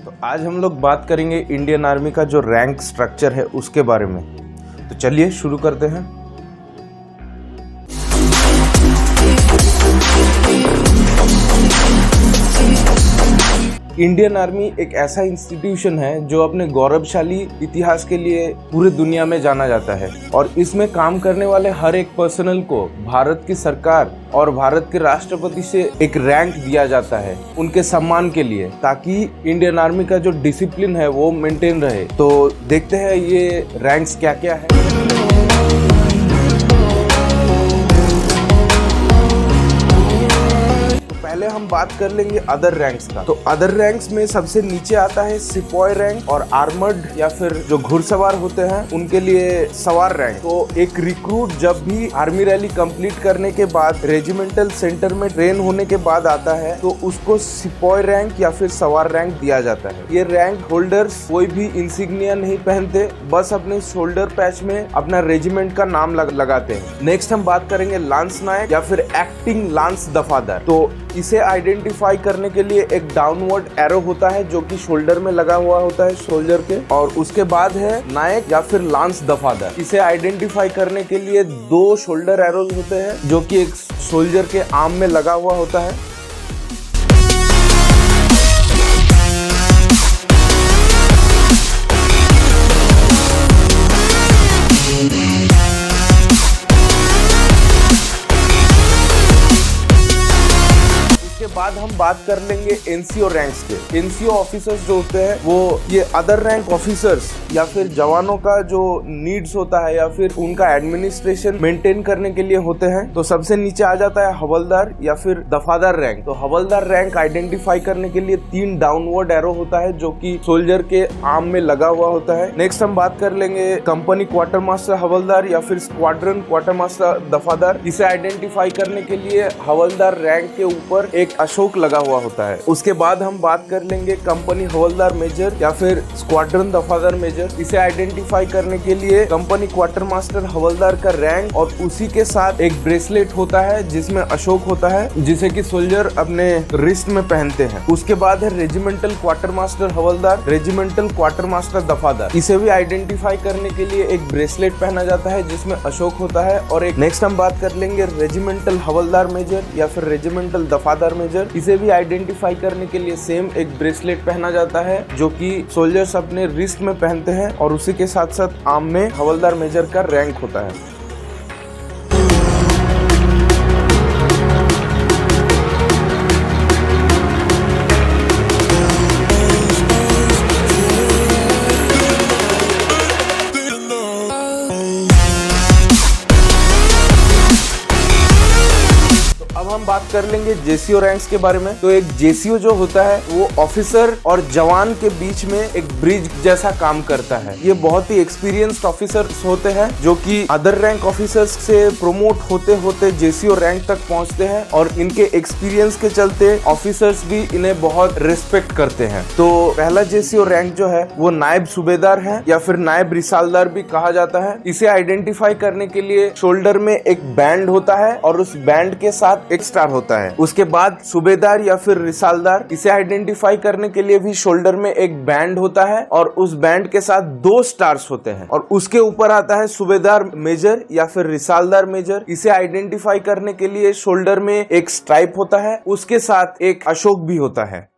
तो आज हम लोग बात करेंगे इंडियन आर्मी का जो रैंक स्ट्रक्चर है उसके बारे में। तो चलिए शुरू करते हैं। इंडियन आर्मी एक ऐसा इंस्टीट्यूशन है जो अपने गौरवशाली इतिहास के लिए पूरी दुनिया में जाना जाता है और इसमें काम करने वाले हर एक पर्सनल को भारत की सरकार और भारत के राष्ट्रपति से एक रैंक दिया जाता है उनके सम्मान के लिए, ताकि इंडियन आर्मी का जो डिसिप्लिन है वो मेंटेन रहे। तो देखते हैं ये रैंक्स क्या क्या है। पहले हम बात कर लेंगे अदर रैंक्स का। तो अदर रैंक्स में सबसे नीचे आता है सिपाही रैंक और आर्मर्ड या फिर जो घुड़सवार होते हैं उनके लिए सवार रैंक। तो एक रिक्रूट जब भी आर्मी रैली कंप्लीट करने के बाद रेजिमेंटल सेंटर में ट्रेन होने के बाद आता है तो उसको सिपाही रैंक या फिर सवार रैंक दिया जाता है। ये रैंक होल्डर्स कोई भी इंसिग्निया नहीं पहनते, बस अपने शोल्डर पैच में अपना रेजिमेंट का नाम लगाते हैं। नेक्स्ट हम बात करेंगे लांस नायक या फिर एक्टिंग लांस दफादार। तो इसे आइडेंटिफाई करने के लिए एक डाउनवर्ड एरो होता है जो कि शोल्डर में लगा हुआ होता है सोल्जर के, और उसके बाद है नायक या फिर लांस दफादार। इसे आइडेंटिफाई करने के लिए दो शोल्डर एरोज होते हैं जो कि एक सोल्जर के आर्म में लगा हुआ होता है। बाद हम बात कर लेंगे एनसीओ रैंक्स के। एनसीओ ऑफिसर्स जो होते हैं वो ये अदर रैंक ऑफिसर्स या फिर जवानों का जो नीड्स होता है या फिर उनका एडमिनिस्ट्रेशन मेंटेन करने के लिए होते हैं। तो सबसे नीचे आ जाता है हवलदार या फिर दफादार रैंक। तो हवलदार रैंक आइडेंटिफाई करने के लिए 3 डाउनवर्ड एरो होता है जो कि सोल्जर के आर्म में लगा हुआ होता है। नेक्स्ट हम बात कर लेंगे कंपनी क्वार्टर मास्टर हवलदार या फिर स्क्वाड्रन क्वार्टर मास्टर दफादार। इसे आइडेंटिफाई करने के लिए हवलदार रैंक के ऊपर एक अशोक लगा हुआ होता है। उसके बाद हम बात कर लेंगे कंपनी हवलदार मेजर या फिर स्क्वाड्रन दफादार मेजर। इसे आइडेंटिफाई करने के लिए कंपनी क्वार्टर मास्टर हवलदार का रैंक और उसी के साथ एक ब्रेसलेट होता है जिसमें अशोक होता है जिसे कि सोल्जर अपने रिस्ट में पहनते हैं। उसके बाद है रेजिमेंटल क्वार्टर मास्टर हवलदार, रेजिमेंटल क्वार्टर मास्टर दफादार। इसे भी आइडेंटिफाई करने के लिए एक ब्रेसलेट पहना जाता है जिसमें अशोक होता है और एक। नेक्स्ट हम बात कर लेंगे रेजिमेंटल हवलदार मेजर या फिर रेजिमेंटल दफादार मेजर। इसे भी आइडेंटिफाई करने के लिए सेम एक ब्रेसलेट पहना जाता है जो कि सोल्जर्स अपने रिस्ट में पहनते हैं और उसी के साथ साथ आर्म में हवलदार मेजर का रैंक होता है। अब हम बात कर लेंगे जेसीओ रैंक्स के बारे में। तो एक जेसीओ जो होता है वो ऑफिसर और जवान के बीच में एक ब्रिज जैसा काम करता है। ये बहुत ही एक्सपीरियंस्ड ऑफिसर्स होते हैं जो कि अदर रैंक ऑफिसर्स से प्रोमोट होते होते जेसीओ रैंक तक पहुंचते हैं और इनके एक्सपीरियंस के चलते ऑफिसर्स भी इन्हें बहुत रिस्पेक्ट करते हैं। तो पहला जेसीओ रैंक जो है वो नायब सूबेदार है या फिर नायब रिसालदार भी कहा जाता है। इसे आइडेंटिफाई करने के लिए शोल्डर में एक बैंड होता है और उस बैंड के साथ एक स्टार होता है। उसके बाद सूबेदार या फिर रिसालदार, इसे आइडेंटिफाई करने के लिए भी शोल्डर में एक बैंड होता है और उस बैंड के साथ 2 स्टार्स होते हैं और उसके ऊपर आता है सूबेदार मेजर या फिर रिसालदार मेजर। इसे आइडेंटिफाई करने के लिए शोल्डर में एक स्ट्राइप होता है, उसके साथ एक अशोक भी होता है।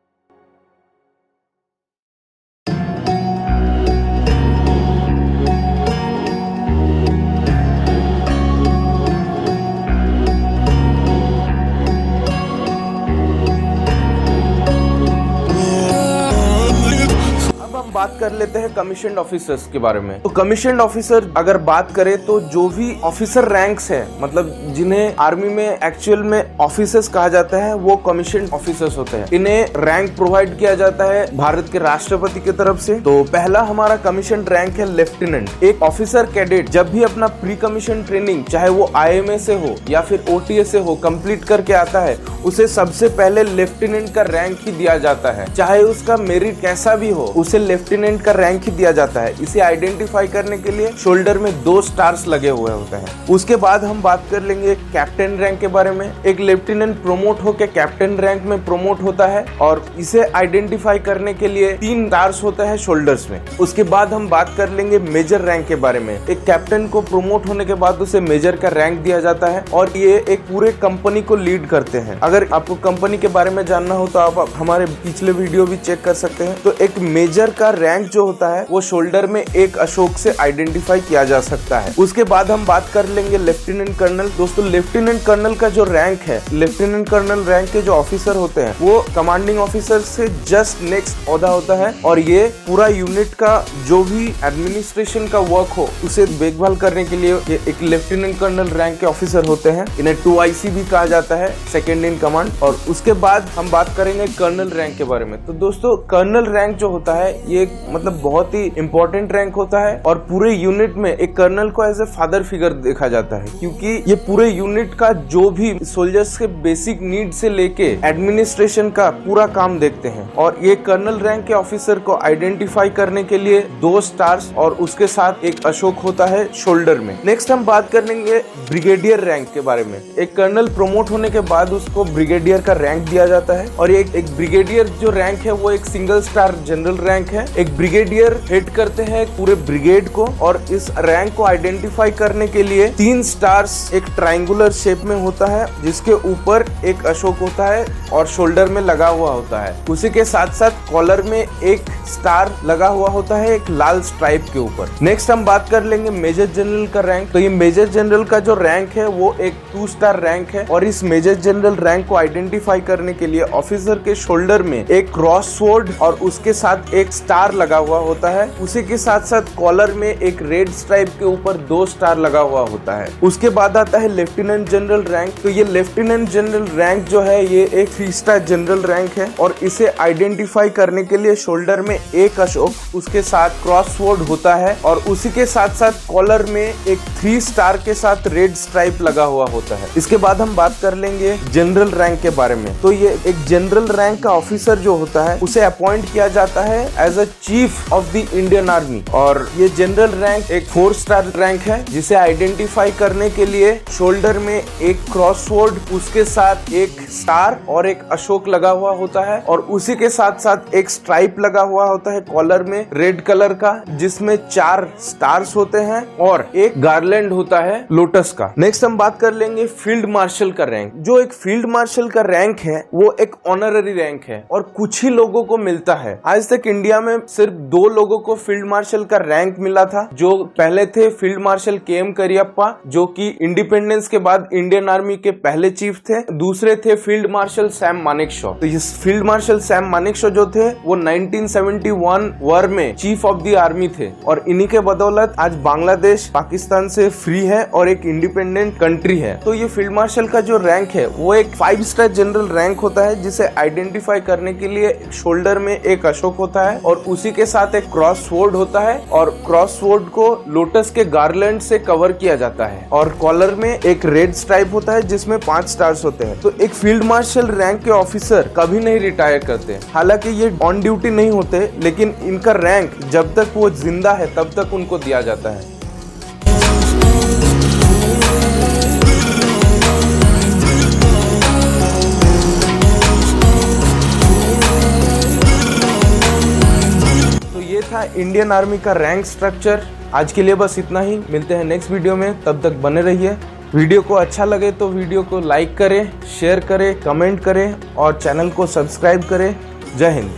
बात कर लेते हैं कमीशन्ड ऑफिसर्स के बारे में। तो कमीशन्ड ऑफिसर अगर बात करें तो जो भी ऑफिसर रैंक्स है, मतलब जिन्हें आर्मी में एक्चुअल में ऑफिसर्स कहा जाता है, वो कमीशन्ड ऑफिसर्स होते हैं। इन्हें रैंक प्रोवाइड किया जाता है भारत के राष्ट्रपति की तरफ से। तो पहला हमारा कमीशन्ड रैंक है लेफ्टिनेंट। एक ऑफिसर कैडेट जब भी अपना प्री कमीशन ट्रेनिंग, चाहे वो IMA से हो या फिर OTA से हो, कंप्लीट करके आता है, उसे सबसे पहले लेफ्टिनेंट का रैंक ही दिया जाता है। चाहे उसका मेरिट कैसा भी हो, उसे लेफ्टिनेंट का रैंक ही दिया जाता है। इसे आइडेंटिफाई करने के लिए शोल्डर में 2 स्टार्स लगे हुए होते हैं। उसके बाद हम बात कर लेंगे कैप्टन रैंक के बारे में। एक लेफ्टिनेंट प्रोमोट होकर कैप्टन रैंक में प्रोमोट होता है और इसे आइडेंटिफाई करने के लिए 3 स्टार्स होता है शोल्डर्स में। उसके बाद हम बात कर लेंगे मेजर रैंक के बारे में। एक कैप्टन को प्रोमोट होने के बाद उसे मेजर का रैंक दिया जाता है और ये एक पूरे कंपनी को लीड करते हैं। अगर आपको कंपनी के बारे में जानना हो तो आप हमारे पिछले वीडियो भी चेक कर सकते हैं। तो एक मेजर का रैंक जो होता है वो शोल्डर में एक अशोक से आइडेंटिफाई किया जा सकता है। उसके बाद हम बात कर लेंगे लेफ्टिनेंट कर्नल। दोस्तों, लेफ्टिनेंट कर्नल का जो रैंक है, लेफ्टिनेंट कर्नल रैंक के जो ऑफिसर होते हैं वो कमांडिंग ऑफिसर से जस्ट नेक्स्ट ओहदा होता है और ये पूरा यूनिट का जो भी एडमिनिस्ट्रेशन का वर्क हो उसे देखभाल करने के लिए ये एक लेफ्टिनेंट कर्नल रैंक के ऑफिसर होते हैं। इन्हें 2IC भी कहा जाता है, सेकेंड इन कमांड। और उसके बाद हम बात करेंगे कर्नल रैंक के बारे में। तो दोस्तों, कर्नल रैंक जो होता है ये मतलब बहुत ही इंपॉर्टेंट रैंक होता है और पूरे यूनिट में एक कर्नल को एज ए फादर फिगर देखा जाता है, क्योंकि ये पूरे यूनिट का जो भी सोल्जर्स के बेसिक नीड से लेके एडमिनिस्ट्रेशन का पूरा काम देखते हैं। और ये कर्नल रैंक के ऑफिसर को आइडेंटिफाई करने के लिए 2 स्टार्स और उसके साथ एक अशोक होता है शोल्डर में। नेक्स्ट हम बात कर लेंगे ब्रिगेडियर रैंक के बारे में। एक कर्नल प्रमोट होने के बाद उसको ब्रिगेडियर का रैंक दिया जाता है और एक ब्रिगेडियर जो रैंक है वो एक सिंगल स्टार जनरल रैंक है। एक ब्रिगेडियर हेड करते हैं पूरे ब्रिगेड को और इस रैंक को आइडेंटिफाई करने के लिए 3 स्टार्स एक ट्रायंगुलर शेप में होता है जिसके ऊपर एक अशोक होता है और शोल्डर में लगा हुआ होता है। उसी के साथ साथ कॉलर में एक स्टार लगा हुआ होता है एक लाल स्ट्राइप के ऊपर। नेक्स्ट हम बात कर लेंगे मेजर जनरल का रैंक। तो ये मेजर जनरल का जो रैंक है वो एक 2 स्टार रैंक है और इस मेजर जनरल रैंक को आइडेंटिफाई करने के लिए ऑफिसर के शोल्डर में एक क्रॉस स्वॉर्ड और उसके साथ एक स्टार लगा हुआ होता है। उसी के साथ साथ कॉलर में एक रेड स्ट्राइप के ऊपर 2 स्टार लगा हुआ होता है। उसके बाद आता है लेफ्टिनेंट जनरल रैंक। तो ये लेफ्टिनेंट जनरल रैंक जो है ये एक 3 स्टार जनरल रैंक है और इसे आइडेंटिफाई करने के लिए शोल्डर में एक अशोक, उसके साथ क्रॉस स्वॉर्ड होता है और उसी के साथ साथ कॉलर में एक 3 स्टार के साथ रेड स्ट्राइप लगा हुआ होता है। इसके बाद हम बात कर लेंगे जनरल रैंक के बारे में। तो ये एक जनरल रैंक का ऑफिसर जो होता है उसे अपॉइंट किया जाता है as a chief of the Indian army और ये जनरल रैंक एक 4 स्टार रैंक है जिसे आइडेंटिफाई करने के लिए शोल्डर में एक क्रॉस स्वॉर्ड, उसके साथ एक स्टार और एक अशोक लगा हुआ होता है और उसी के साथ साथ एक स्ट्राइप लगा हुआ होता है कॉलर में रेड कलर का जिसमें 4 स्टार्स होते हैं और एक गार्लैंड होता है लोटस का। नेक्स्ट हम बात कर लेंगे फील्ड मार्शल का रैंक। जो एक फील्ड मार्शल का रैंक है वो एक ऑनररी रैंक है और कुछ ही लोगों को मिलता है। आज तक इंडिया में सिर्फ 2 लोगों को फील्ड मार्शल का रैंक मिला था। जो पहले थे फील्ड मार्शल KM करियप्पा जो कि इंडिपेंडेंस के बाद इंडियन आर्मी के पहले चीफ थे। दूसरे थे फील्ड मार्शल सैम मानेकशॉ। तो इस फील्ड मार्शल सैम मानेकशॉ जो थे वो 1971 वॉर में चीफ ऑफ द आर्मी थे और इन्हीं के बदौलत आज बांग्लादेश पाकिस्तान से फ्री है और एक इंडिपेंडेंट कंट्री है। तो ये फील्ड मार्शल का जो रैंक है वो एक 5 स्टार जनरल रैंक होता है जिसे आइडेंटिफाई करने के लिए शोल्डर में एक अशोक होता है और उसी के साथ एक क्रॉस स्वॉर्ड होता है और क्रॉस स्वॉर्ड को लोटस के गार्लैंड से कवर किया जाता है और कॉलर में एक रेड स्ट्राइप होता है जिसमें 5 स्टार्स होते हैं। तो एक फील्ड मार्शल रैंक के ऑफिसर कभी नहीं रिटायर करते। हालांकि ये ऑन ड्यूटी नहीं होते लेकिन इनका रैंक जब तक वो जिंदा है तब तक उनको दिया जाता है। तो ये था इंडियन आर्मी का रैंक स्ट्रक्चर। आज के लिए बस इतना ही। मिलते हैं नेक्स्ट वीडियो में, तब तक बने रहिए। वीडियो को अच्छा लगे तो वीडियो को लाइक करें, शेयर करें, कमेंट करें और चैनल को सब्सक्राइब करें। जय हिंद।